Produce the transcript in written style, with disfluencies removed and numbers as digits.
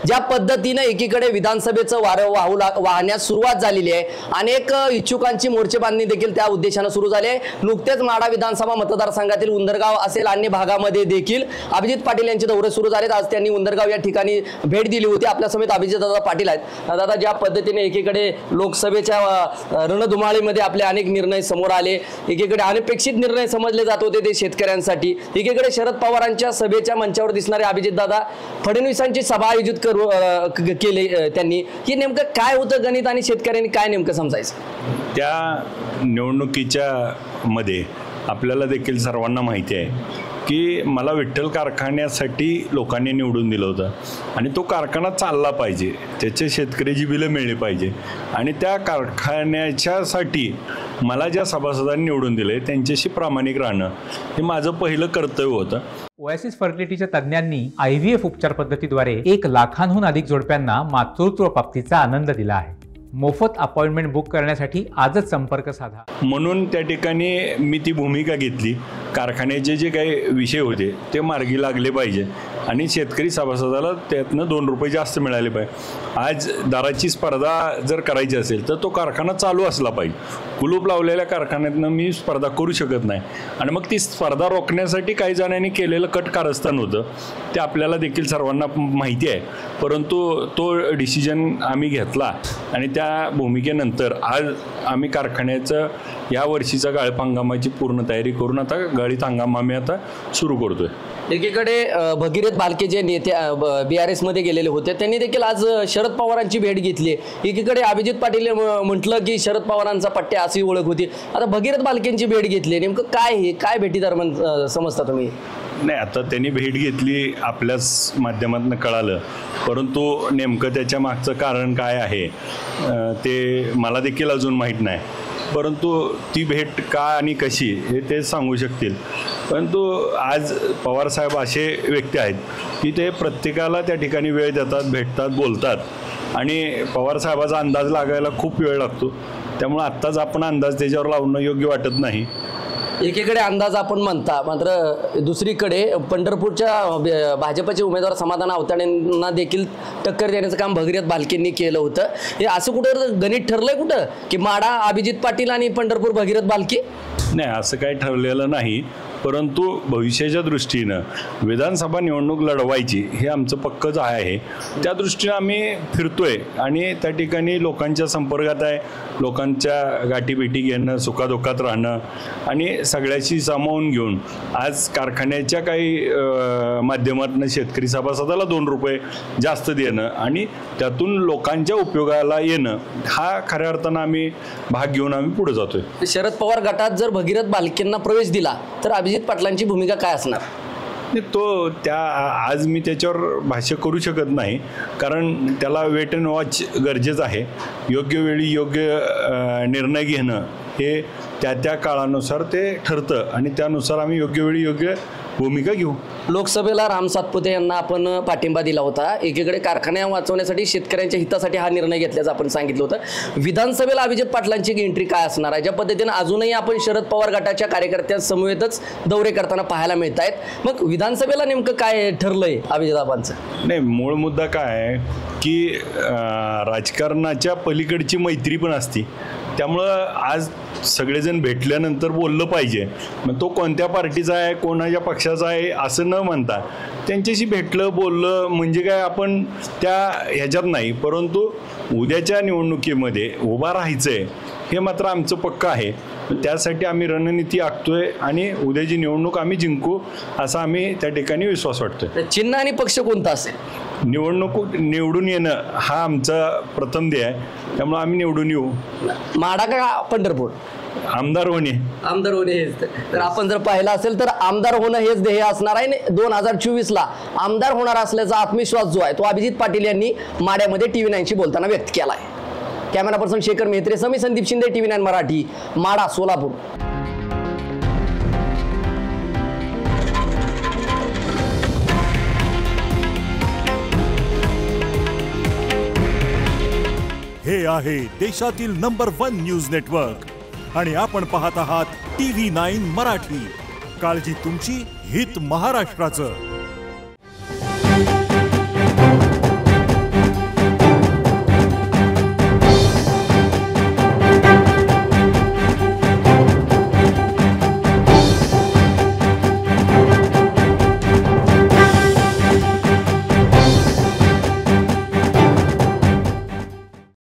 ज्या पद्धतीने एकीकडे विधानसभेचं वारं वाहण्यास सुरुवात झालेली आहे, अनेक इच्छुकांची मोर्चे बांधणी देखील त्या उद्देशाने सुरू झाली आहे। नुकतेच माढा विधानसभा मतदारसंघातील उंदरगाव असेल अन्य भागामध्ये देखील अभिजित पाटील यांचे दौरे सुरू झालेत। आज त्यांनी उंदरगाव या ठिकाणी भेट दिली होती। आपल्या समेत अभिजित दादा पाटील आहेत। दादा, ज्या पद्धतीने एकीकडे लोकसभेच्या रणधुमाळीमध्ये आपले अनेक निर्णय समोर आले, एकीकडे अनपेक्षित निर्णय समजले जात होते ते शेतकऱ्यांसाठी, एकीकडे शरद पवारांच्या सभेच्या मंचावर दिसणारे अभिजित दादा फडणवीसांची सभा आयोजित केली त्यांनी, की नेमकं काय होतं गणित आणि शेतकऱ्यांनी काय नेमकं समजायचं? त्या निवडणुकीच्या मध्ये आपल्याला देखील सर्वांना माहिती आहे की मला विठ्ठल कारखान्यासाठी लोकांनी निवडून दिलं होतं आणि तो कारखाना चालला पाहिजे, त्याचे शेतकऱ्याची बिलं मिळली पाहिजे आणि त्या कारखान्याच्यासाठी मला ज्या सभासदांनी निवडून दिले त्यांच्याशी प्रामाणिक राहणं हे माझं पहिलं कर्तव्य होतं। ओएसिस फर्टिलिटीच्या तज्ज्ञांनी IVF उपचार पद्धतीद्वारे 1 लाखांहून अधिक जोडप्यांना मातृत्व प्राप्तीचा आनंद दिला आहे। मोफत अपॉइंटमेंट बुक करण्यासाठी आजच संपर्क साधा। म्हणून त्या ठिकाणी मी ती भूमिका घेतली, कारखान्याचे जे काही विषय होते ते मार्गी लागले पाहिजे आणि शेतकरी सभासदाला त्यातनं 2 रुपये जास्त मिळाले पाहिजे। आज दराची स्पर्धा जर करायची असेल तर तो कारखाना चालू असला पाहिजे। कुलूप लावलेल्या कारखान्यातनं मी स्पर्धा करू शकत नाही आणि मग ती स्पर्धा रोखण्यासाठी काही जणांनी केलेलं कट कारस्थान होतं, ते आपल्याला देखील सर्वांना माहिती आहे। परंतु तो डिसिजन आम्ही घेतला आणि त्या भूमिकेनंतर आज आम्ही कारखान्याचं या वर्षीचा गाळप हंगामाची पूर्ण तयारी करून आता गळीत हंगाम आम्ही आता सुरू करतोय। एकीकडे भगीरथ भालके जे नेते BRS मध्ये गेलेले होते त्यांनी देखील आज शरद पवारांची भेट घेतली। एकीकडे अभिजित पाटील म्हटलं की शरद पवारांचा पट्ट्या अशी ओळख होती, आता भगीरथ भालकेंची भेट घेतली, नेमकं काय हे काय भेटी दरम्यान समजता तुम्ही? नाही, आता त्यांनी भेट घेतली आपल्याच माध्यमातून कळालं, परंतु नेमकं त्याच्या मागचं कारण काय आहे ते मला देखील अजून माहीत नाही। परंतु ती भेट का आणि कशी हे ते सांगू शकतील। परंतु आज पवारसाहेब असे व्यक्ती आहेत की ते प्रत्येकाला त्या ठिकाणी वेळ देतात, भेटतात, बोलतात आणि पवारसाहेबाचा अंदाज लागायला खूप वेळ लागतो, त्यामुळे आत्ताच आपण अंदाज त्याच्यावर लावणं योग्य वाटत नाही। एकीकडे अंदाज आपण म्हणता, मात्र दुसरीकडे पंढरपूरच्या भाजपचे उमेदवार समाधान आवताडेंना देखील टक्कर देण्याचं काम भगीरथ भालकेंनी केलं होतं। हे असं कुठं गणित ठरलंय कुठं की माढा अभिजित पाटील आणि पंढरपूर भगीरथ भालके? नाही, असं काही ठरलेलं नाही, परंतु भविष्याच्या दृष्टीनं विधानसभा निवडणूक लढवायची हे आमचं पक्कच आहे। त्या दृष्टीनं आम्ही फिरतोय आणि त्या ठिकाणी लोकांच्या संपर्कात आहे, लोकांच्या गाठीभेटी घेणं, सुखादुःखात राहणं आणि सगळ्याशी सामावून घेऊन आज कारखान्याच्या काही माध्यमातून शेतकरी सभासदाला 2 रुपये जास्त देणं आणि त्यातून लोकांच्या उपयोगाला येणं हा खऱ्या अर्थानं आम्ही भाग घेऊन आम्ही पुढे जातोय। शरद पवार गटात जर भगीरथ भालकेंना प्रवेश दिला तर अभिजित पाटलांची भूमिका काय असणार? तो त्या आज मी त्याच्यावर भाष्य करू शकत नाही, कारण त्याला वेट अँड वॉच गरजेचं आहे। योग्य वेळी योग्य निर्णय घेणं हे त्या काळानुसार ते ठरतं आणि त्यानुसार आम्ही योग्य वेळी योग्य भूमिका घेऊ। लोकसभेला राम सातपुते यांना आपण पाठिंबा दिला होता, एकीकडे कारखान्या वाचवण्यासाठी शेतकऱ्यांच्या हितासाठी हा निर्णय घेतल्याचं आपण सांगितलं होतं। विधानसभेला अभिजित पाटलांची एंट्री काय असणार आहे? ज्या पद्धतीने अजूनही आपण शरद पवार गटाच्या कार्यकर्त्यांसमवेतच दौरे करताना पाहायला मिळत आहेत, मग विधानसभेला नेमकं काय ठरलंय अभिजिताबांचं? नाही, मूळ मुद्दा काय आहे की राजकारणाच्या पलीकडची मैत्री पण असते, त्यामुळं आज सगळेजण भेटल्यानंतर बोललं पाहिजे। मग तो कोणत्या पार्टीचा आहे, कोणाच्या पक्षाचा आहे असं न म्हणता त्यांच्याशी भेटलं, बोललं म्हणजे काय आपण त्या ह्याच्यात नाही, परंतु उद्याच्या निवडणुकीमध्ये उभा राहायचं आहे हे मात्र आमचं पक्का आहे। त्यासाठी आम्ही रणनीती आखतोय आणि उद्याची निवडणूक आम्ही जिंकू असा आम्ही त्या ठिकाणी विश्वास वाटतोय। चिन्ह आणि पक्ष कोणता असेल? निवडून येणं हा आमचा प्रथम ध्येय आहे, त्यामुळे आम्ही निवडून येऊ। माढा का पंढरपूर? आमदार होणे हेच तर आपण जर पाहिलं असेल तर आमदार होणं हेच ध्येय असणार आहे। 2024ला आमदार होणार असल्याचा आत्मविश्वास जो आहे तो अभिजित पाटील यांनी माढ्यामध्ये TV9शी बोलताना व्यक्त केला आहे। कॅमेरा पर्सन शेखर मेहत्रे समी संदीप शिंदे, TV9 मराठी, माढा, सोलापूर। हे आहे देशातील नंबर 1 न्यूज नेटवर्क आणि आपण पाहत आहात TV9 मराठी। काळजी तुमची, हित महाराष्ट्राचं।